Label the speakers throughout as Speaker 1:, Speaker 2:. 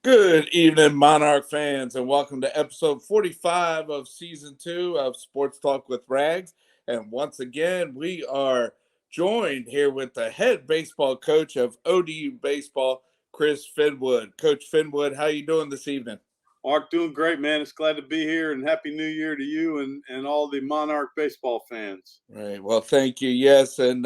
Speaker 1: Good evening, Monarch fans, and welcome to episode 45 of season 2 of Sports Talk with Rags. And once again, we are joined here with the head baseball coach of ODU baseball, Chris Finwood. Coach Finwood, how you doing this evening?
Speaker 2: Mark, doing great, man. It's glad to be here, and Happy New Year to you and all the Monarch baseball fans.
Speaker 1: Right. Well, thank you. Yes, and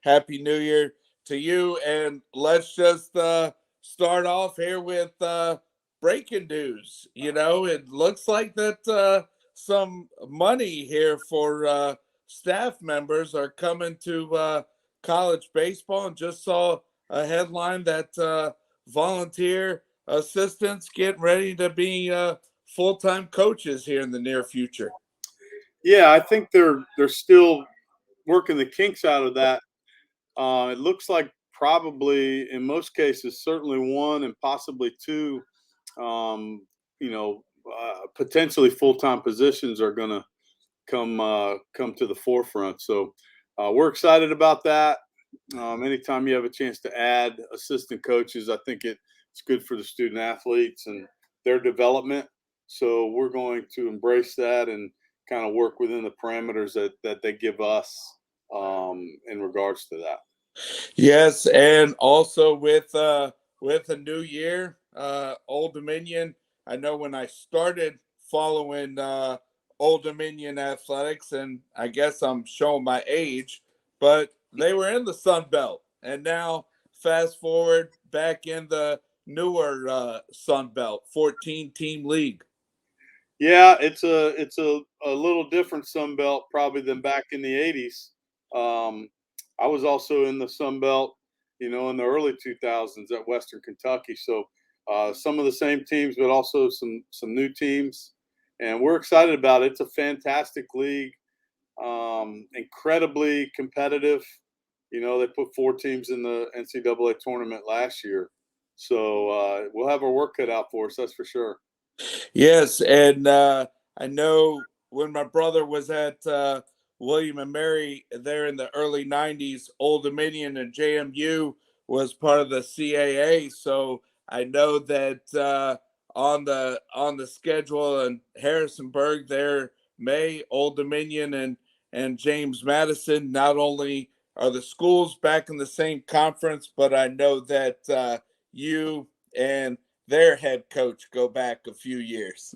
Speaker 1: Happy New Year to you. And let's just start off here with breaking news. It looks like that some money here for staff members are coming to college baseball, and just saw a headline that volunteer assistants getting ready to be full-time coaches here in the near future.
Speaker 2: Yeah, I think they're still working the kinks out of that. It looks like probably in most cases, certainly one and possibly two, um, potentially full-time positions are going to come to the forefront. So we're excited about that. Anytime you have a chance to add assistant coaches, I think it's good for the student athletes and their development. So we're going to embrace that and kind of work within the parameters that they give us in regards to that.
Speaker 1: Yes, and also with a new year, Old Dominion. I know when I started following Old Dominion athletics, and I guess I'm showing my age, but they were in the Sun Belt, and now fast forward back in the newer Sun Belt, 14-team league.
Speaker 2: Yeah, it's a little different Sun Belt probably than back in the '80s. Um, I was also in the Sun Belt, in the early 2000s at Western Kentucky. So some of the same teams, but also some new teams, and we're excited about it. It's a fantastic league, incredibly competitive. They put 4 teams in the NCAA tournament last year, so we'll have our work cut out for us. That's for sure.
Speaker 1: Yes, and I know when my brother was at William and Mary there in the early '90s, Old Dominion and JMU was part of the CAA. So I know that on the schedule in Harrisonburg there, May Old Dominion and James Madison. Not only are the schools back in the same conference, but I know that you and their head coach go back a few years.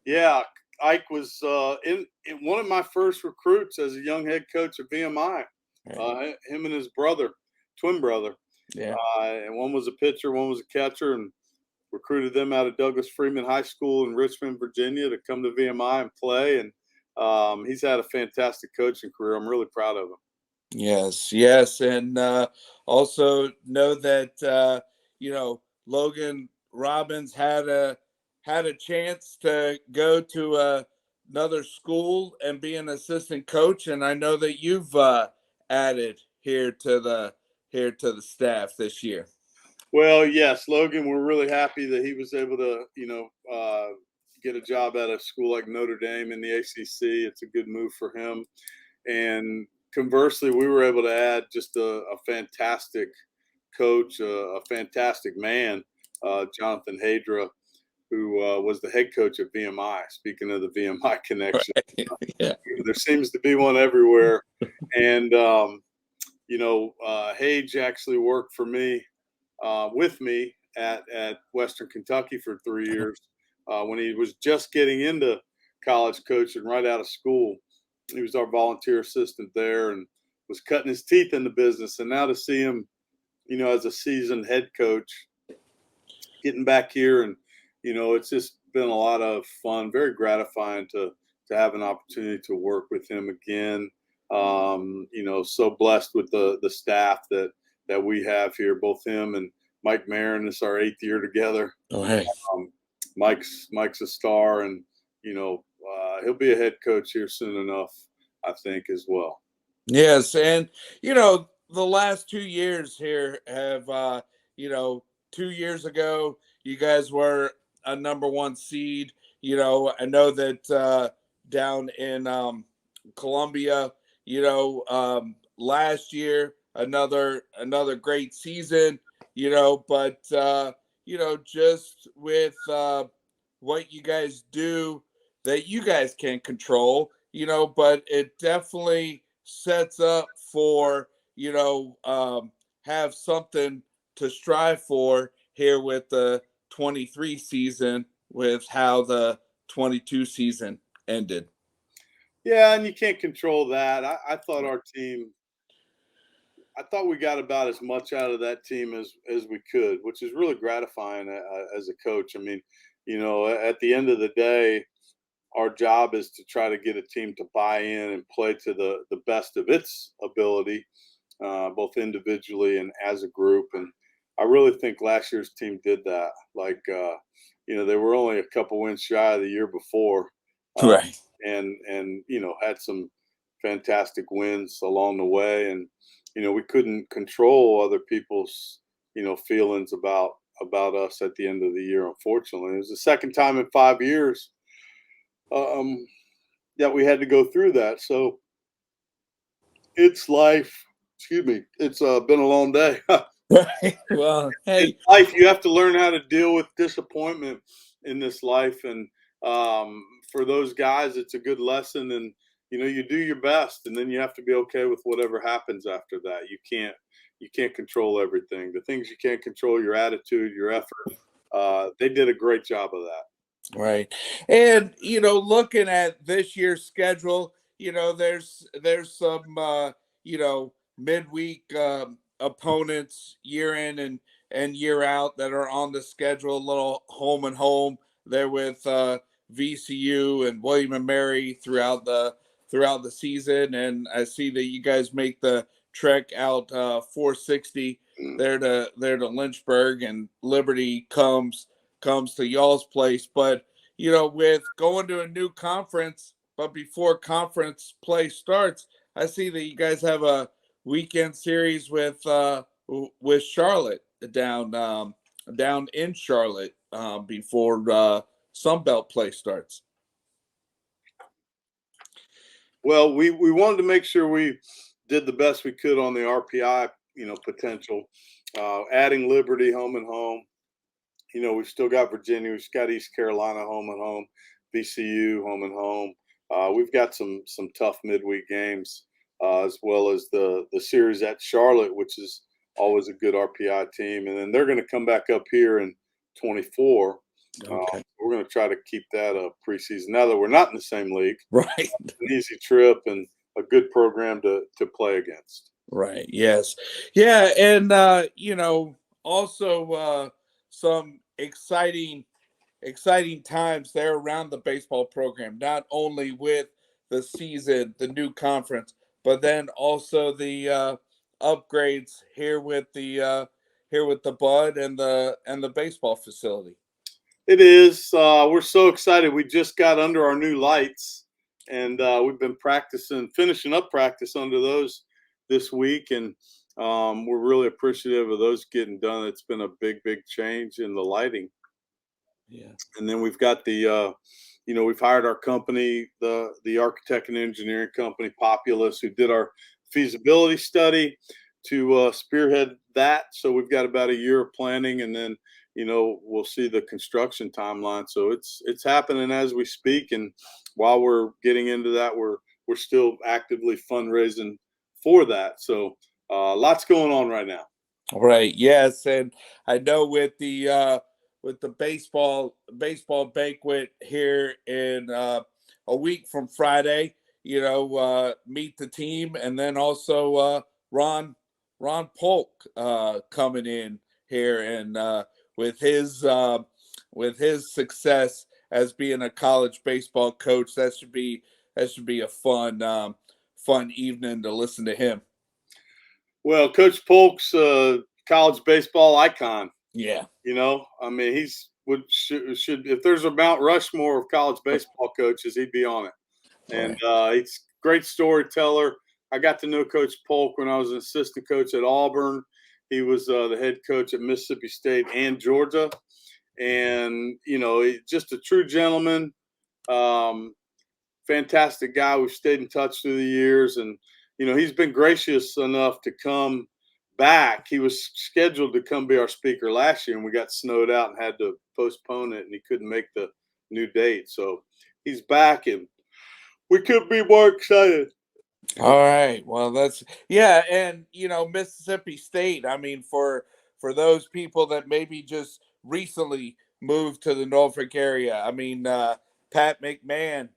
Speaker 2: Yeah, Ike was in one of my first recruits as a young head coach at VMI. Him and his brother, twin brother,
Speaker 1: Yeah.
Speaker 2: and one was a pitcher, one was a catcher, and recruited them out of Douglas Freeman High School in Richmond, Virginia, to come to VMI and play. And he's had a fantastic coaching career. I'm really proud of him.
Speaker 1: Yes, yes, and also know that Logan Robbins had a chance to go to another school and be an assistant coach, and I know that you've added here to the staff this year.
Speaker 2: Well, yes, Logan, we're really happy that he was able to, get a job at a school like Notre Dame in the ACC. It's a good move for him. And conversely, we were able to add just a fantastic coach, a fantastic man, Jonathan Hadra, who was the head coach at VMI. Speaking of the VMI connection,
Speaker 1: Yeah.
Speaker 2: there seems to be one everywhere. And, Hage actually worked for me, with me at Western Kentucky for 3 years when he was just getting into college coaching right out of school. He was our volunteer assistant there and was cutting his teeth in the business. And now to see him, as a seasoned head coach, getting back here, and it's just been a lot of fun, very gratifying to have an opportunity to work with him again. So blessed with the staff that we have here, both him and Mike Marin. It's our 8th year together.
Speaker 1: Oh, hey.
Speaker 2: Mike's a star, and he'll be a head coach here soon enough, I think, as well.
Speaker 1: Yes, and the last 2 years here have 2 years ago you guys were a number one seed. I know that down in Columbia, last year another great season. But just with what you guys do that you guys can control, but it definitely sets up for, have something to strive for here with the 23 season with how the 22 season ended.
Speaker 2: Yeah, and you can't control that. I thought
Speaker 1: Right.
Speaker 2: our team, I thought we got about as much out of that team as we could, which is really gratifying as a coach. I mean, at the end of the day, our job is to try to get a team to buy in and play to the best of its ability, both individually and as a group. And I really think last year's team did that. Like, they were only a couple wins shy of the year before, uh,
Speaker 1: Right.
Speaker 2: and had some fantastic wins along the way. And we couldn't control other people's feelings about us at the end of the year. Unfortunately, it was the second time in 5 years um, that we had to go through that. So it's life. Excuse me. It's been a long day.
Speaker 1: Right. Well,
Speaker 2: In
Speaker 1: hey,
Speaker 2: life, you have to learn how to deal with disappointment in this life, and for those guys, it's a good lesson. And you do your best, and then you have to be okay with whatever happens after that. You can't control everything. The things you can't control, your attitude, your effort. They did a great job of that.
Speaker 1: right. And looking at this year's schedule, there's some midweek opponents year in and year out that are on the schedule, a little home and home there with VCU and William and Mary throughout the season. And I see that you guys make the trek out 460
Speaker 2: Mm.
Speaker 1: there to Lynchburg, and Liberty comes to y'all's place. But with going to a new conference, but before conference play starts, I see that you guys have a weekend series with Charlotte down in Charlotte before Sunbelt play starts.
Speaker 2: Well, we wanted to make sure we did the best we could on the RPI, potential. Adding Liberty home and home. We've still got Virginia, we've got East Carolina home and home, VCU home and home. We've got some tough midweek games, as well as the series at Charlotte, which is always a good RPI team, and then they're going to come back up here in 24.
Speaker 1: Okay.
Speaker 2: We're going to try to keep that a preseason. Now that we're not in the same league,
Speaker 1: Right.
Speaker 2: an easy trip and a good program to play against.
Speaker 1: Right. Yes. Yeah. And also some exciting times there around the baseball program, not only with the season, the new conference, but then also the upgrades here with the Bud and the baseball facility.
Speaker 2: It is. We're so excited. We just got under our new lights, and we've been finishing up practice under those this week, and we're really appreciative of those getting done. It's been a big change in the lighting.
Speaker 1: Yeah.
Speaker 2: And then we've got we've hired our company, the architect and engineering company, Populous, who did our feasibility study to spearhead that. So we've got about a year of planning, and then we'll see the construction timeline. So it's happening as we speak, and while we're getting into that, we're still actively fundraising for that. So lots going on right now.
Speaker 1: Right. Yes, and I know with the baseball banquet here in a week from Friday, meet the team, and then also Ron Ron Polk coming in here, and with his success as being a college baseball coach, that should be a fun evening to listen to him.
Speaker 2: Well, Coach Polk's college baseball icon.
Speaker 1: Yeah.
Speaker 2: I mean, should if there's a Mount Rushmore of college baseball coaches, he'd be on it. And
Speaker 1: Right.
Speaker 2: he's a great storyteller. I got to know Coach Polk when I was an assistant coach at Auburn. He was the head coach at Mississippi State and Georgia, and just a true gentleman. Um, Fantastic guy. We've stayed in touch through the years, and he's been gracious enough to come back. He was scheduled to come be our speaker last year, and we got snowed out and had to postpone it, and he couldn't make the new date. So he's back, and we couldn't be more excited.
Speaker 1: All right. Well, that's yeah, and Mississippi State. I mean, for those people that maybe just recently moved to the Norfolk area. I mean, Pat McMahon,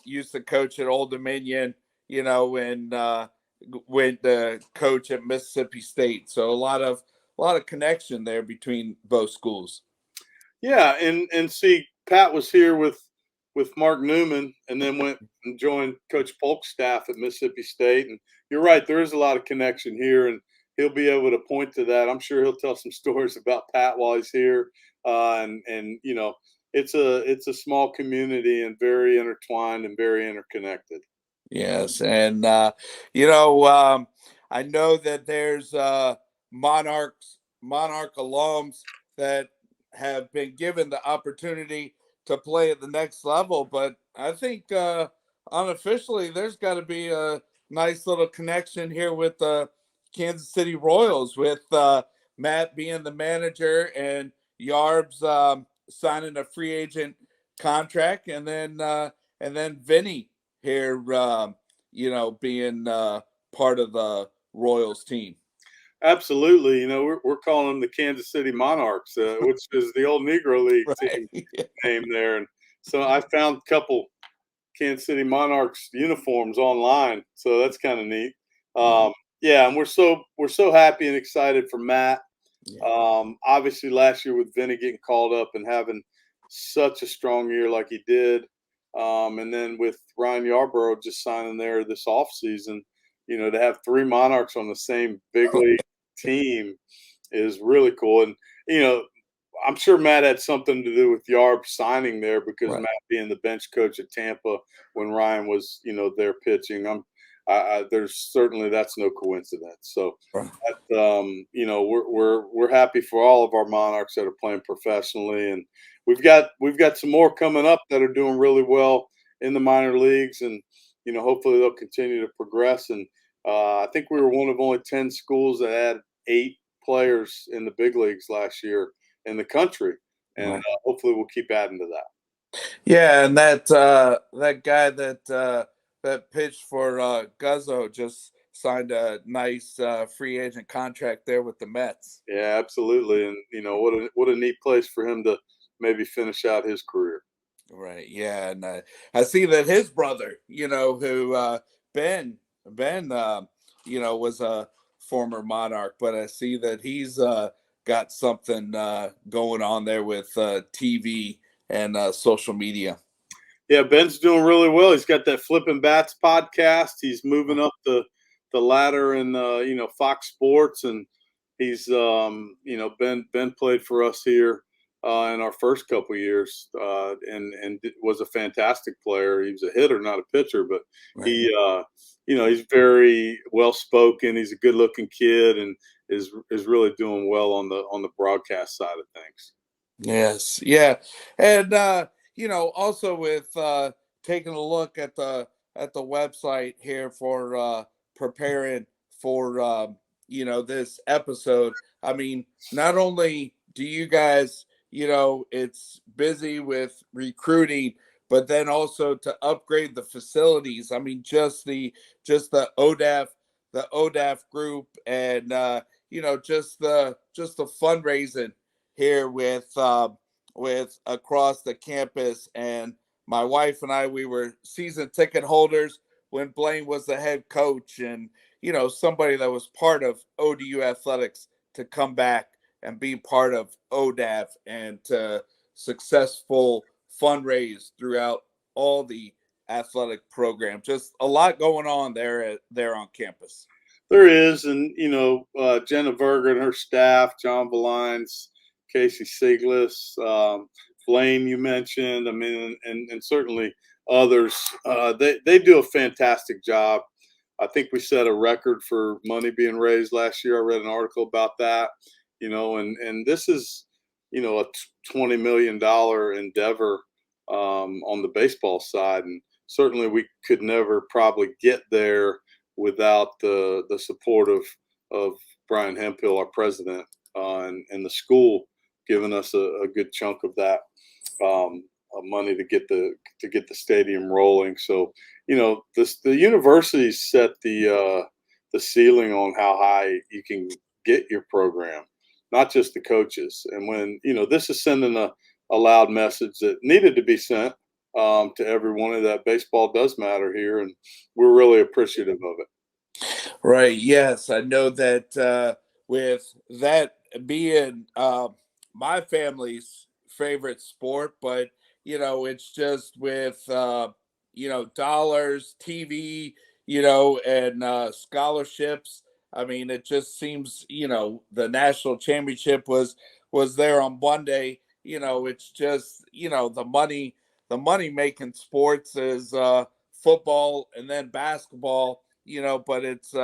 Speaker 1: used to coach at Old Dominion, and went to coach at Mississippi State. So a lot of connection there between both schools.
Speaker 2: Yeah, and see, Pat was here with Mark Newman, and then went and joined Coach Polk's staff at Mississippi State. And you're right, there is a lot of connection here, and he'll be able to point to that. I'm sure he'll tell some stories about Pat while he's here. And it's a small community and very intertwined and very interconnected.
Speaker 1: Yes, and I know that there's Monarch alums that have been given the opportunity to play at the next level, but I think unofficially there's got to be a nice little connection here with the Kansas City Royals, with Matt being the manager and Yarbs signing a free agent contract, and then Vinny here, being part of the Royals team.
Speaker 2: Absolutely. We're calling them the Kansas City Monarchs, which is the old Negro League
Speaker 1: Right.
Speaker 2: team name there. And so I found a couple Kansas City Monarchs uniforms online, so that's kind of neat.
Speaker 1: Mhm.
Speaker 2: Yeah, and we're so happy and excited for Matt.
Speaker 1: Yeah.
Speaker 2: Obviously, last year with Vinny getting called up and having such a strong year like he did, and then with Ryan Yarborough just signing there this offseason, to have three Monarchs on the same big league team is really cool. And you know, I'm sure Matt had something to do with Yarb signing there, because
Speaker 1: Right.
Speaker 2: Matt being the bench coach at Tampa when Ryan was, there pitching. There's certainly that's no coincidence. So,
Speaker 1: Right.
Speaker 2: we're happy for all of our Monarchs that are playing professionally, and we've got some more coming up that are doing really well in the minor leagues, and hopefully they'll continue to progress. And I think we were one of only 10 schools that had 8 players in the big leagues last year in the country, and
Speaker 1: Right.
Speaker 2: hopefully we'll keep adding to that.
Speaker 1: Yeah, and that guy that pitched for Guzzo just signed a nice free agent contract there with the Mets.
Speaker 2: Yeah, absolutely, and what a neat place for him to maybe finish out his career.
Speaker 1: Right. Yeah, and I see that his brother, who Ben, was a former Monarch, but I see that he's got something going on there with TV and social media.
Speaker 2: Yeah, Ben's doing really well. He's got that Flipping Bats podcast. He's moving up the ladder in Fox Sports, and he's Ben played for us here in our first couple years, and was a fantastic player. He was a hitter, not a pitcher, but
Speaker 1: Right.
Speaker 2: he's very well spoken. He's a good looking kid, and is really doing well on the broadcast side of things.
Speaker 1: Yes, yeah, and also with taking a look at the website here for preparing for this episode. I mean, not only do you guys, it's busy with recruiting, but then also to upgrade the facilities. I mean, just the ODAF group, and just the fundraising here with across the campus. And my wife and I, we were season ticket holders when Blaine was the head coach, and somebody that was part of ODU athletics to come back and be part of ODAF and to successful fundraise throughout all the athletic program. Just a lot going on there on campus.
Speaker 2: There is, and Jenna Berger and her staff, John Valines, Casey Siglis, Blaine, you mentioned. I mean, and certainly others. They do a fantastic job. I think we set a record for money being raised last year. I read an article about that. And this is a $20 million endeavor on the baseball side, and certainly we could never probably get there without the support of of Brian Hemphill, our president, and the school giving us a good chunk of that money to get the stadium rolling. So the universities set the ceiling on how high you can get your program, not just the coaches. And when this is sending a loud message that needed to be sent to everyone that baseball does matter here, and we're really appreciative of it.
Speaker 1: Right. Yes, I know that with that being my family's favorite sport, but it's just with dollars, TV, and scholarships. I mean, it just seems the national championship was there on Monday. It's just the money making sports is football and then basketball, but it's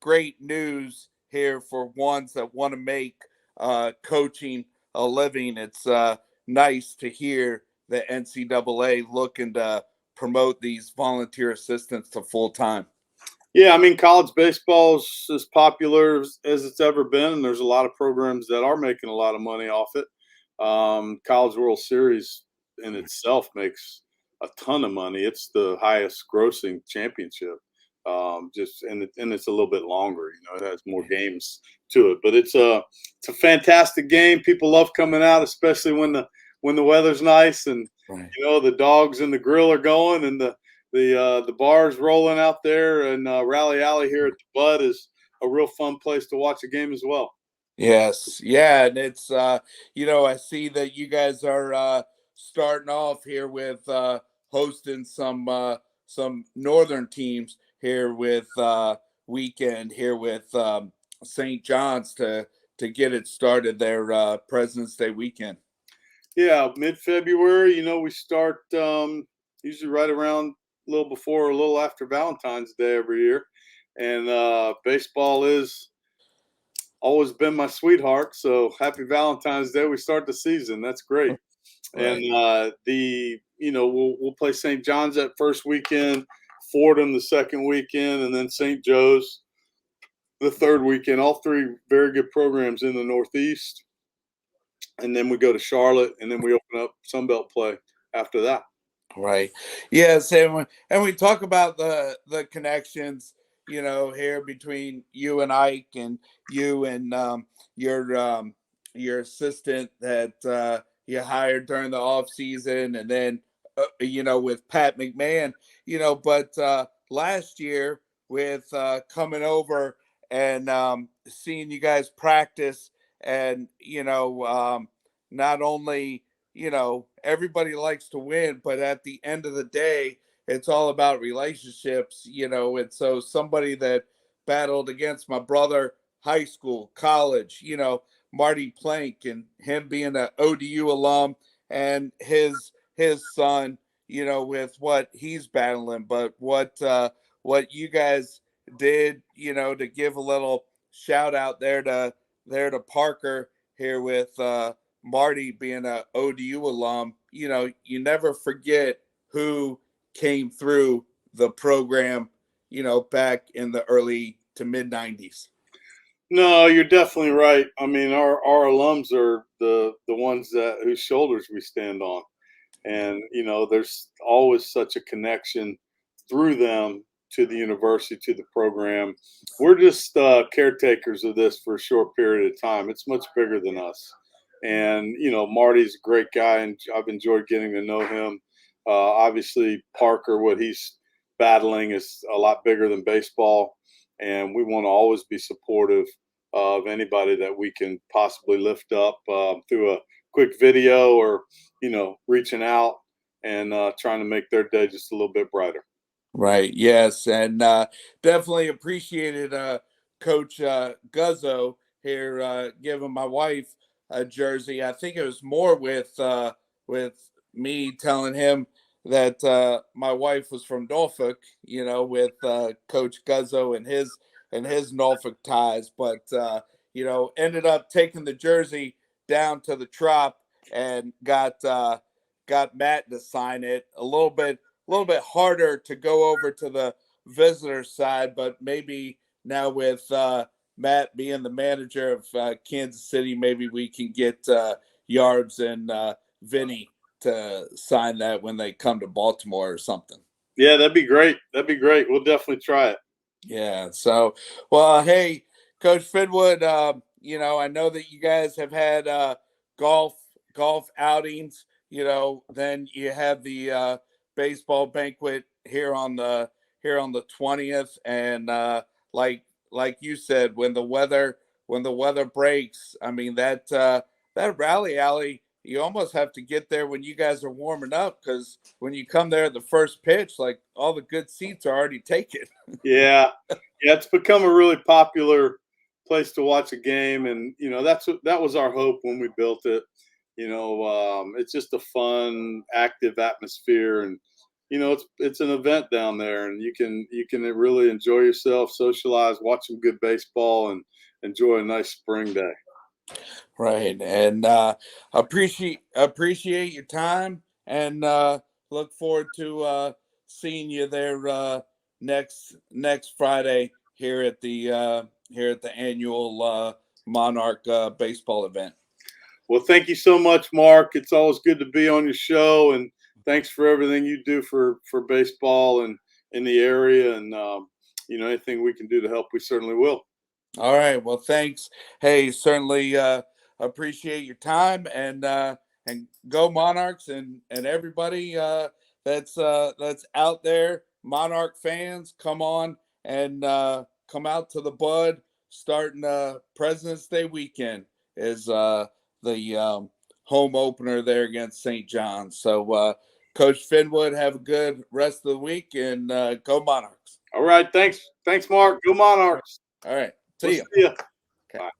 Speaker 1: great news here for ones that want to make coaching a living. It's nice to hear the NCAA looking to promote these volunteer assistants to full time.
Speaker 2: Yeah, I mean, college baseball is as popular as it's ever been, and there's a lot of programs that are making a lot of money off it. College World Series in itself makes a ton of money. It's the highest grossing championship. It's a little bit longer. It has more games to it, but it's a fantastic game. People love coming out, especially when the weather's nice and
Speaker 1: Right.
Speaker 2: the dogs in the grill are going and the bars rolling out there, and Rally Alley here at the Bud is a real fun place to watch a game as well.
Speaker 1: Yes, yeah, and it's I see that you guys are starting off here with hosting some northern teams here with weekend here with St. John's to get it started their President's Day weekend.
Speaker 2: Yeah, mid-February, we start usually right around a little before or a little after Valentine's Day every year. And baseball is always been my sweetheart. So happy Valentine's Day. We start the season. That's great.
Speaker 1: Right.
Speaker 2: And we'll play St. John's that first weekend, Fordham the second weekend, and then St. Joe's the third weekend. All three very good programs in the Northeast. And then we go to Charlotte, and then we open up Sunbelt play after that.
Speaker 1: Right. Yes, and we talk about the connections, here between you and Ike and you and your assistant that you hired during the off season, and then with Pat McMahon, but last year with coming over and seeing you guys practice, and not only everybody likes to win, but at the end of the day, it's all about relationships, and so somebody that battled against my brother, high school, college, Marty Plank, and him being an ODU alum, and his son, with what he's battling, but what you guys did, to give a little shout out there to Parker here with Marty being a ODU alum, you never forget who came through the program, back in the early to mid 90s.
Speaker 2: No, you're definitely right. I mean, our alums are the ones whose shoulders we stand on, and there's always such a connection through them to the university, to the program. We're just caretakers of this for a short period of time. It's much bigger than us, and Marty's a great guy, and I've enjoyed getting to know him. Obviously, Parker, what he's battling is a lot bigger than baseball, and we want to always be supportive of anybody that we can possibly lift up through a quick video or reaching out and trying to make their day just a little bit brighter.
Speaker 1: Right. Yes, and definitely appreciated Coach Guzzo here giving my wife a jersey. I think it was more with me telling him that my wife was from Norfolk, with Coach Guzzo and his Norfolk ties, but ended up taking the jersey down to the Trop and got Matt to sign it. A little bit harder to go over to the visitor side, but maybe now with Matt being the manager of Kansas City, maybe we can get Yarbs and Vinny to sign that when they come to Baltimore or something.
Speaker 2: Yeah, that'd be great. That'd be great. We'll definitely try it.
Speaker 1: Yeah. So, well, hey, Coach Finwood, I know that you guys have had golf outings. Then you have the baseball banquet here on the 20th, and like you said, when the weather breaks, I mean that rally alley. You almost have to get there when you guys are warming up, because when you come there at the first pitch, like all the good seats are already taken.
Speaker 2: Yeah, yeah, it's become a really popular place to watch a game, and that was our hope when we built it. It's just a fun, active atmosphere, and it's an event down there, and you can really enjoy yourself, socialize, watch some good baseball, and enjoy a nice spring day.
Speaker 1: Right, and appreciate your time, and look forward to seeing you there next Friday here at the annual Monarch baseball event.
Speaker 2: Well, thank you so much, Mark. It's always good to be on your show, and thanks for everything you do for baseball and in the area. And anything we can do to help, we certainly will.
Speaker 1: All right. Well, thanks. Hey, certainly appreciate your time, and go Monarchs, and everybody that's out there. Monarch fans, come on and come out to the Bud starting President's Day weekend is the home opener there against St. John's. So, Coach Finwood, have a good rest of the week, and go Monarchs.
Speaker 2: All right. Thanks, Mark. Go Monarchs.
Speaker 1: All right. See
Speaker 2: We'll
Speaker 1: you.
Speaker 2: see ya.
Speaker 1: Okay.
Speaker 2: Bye.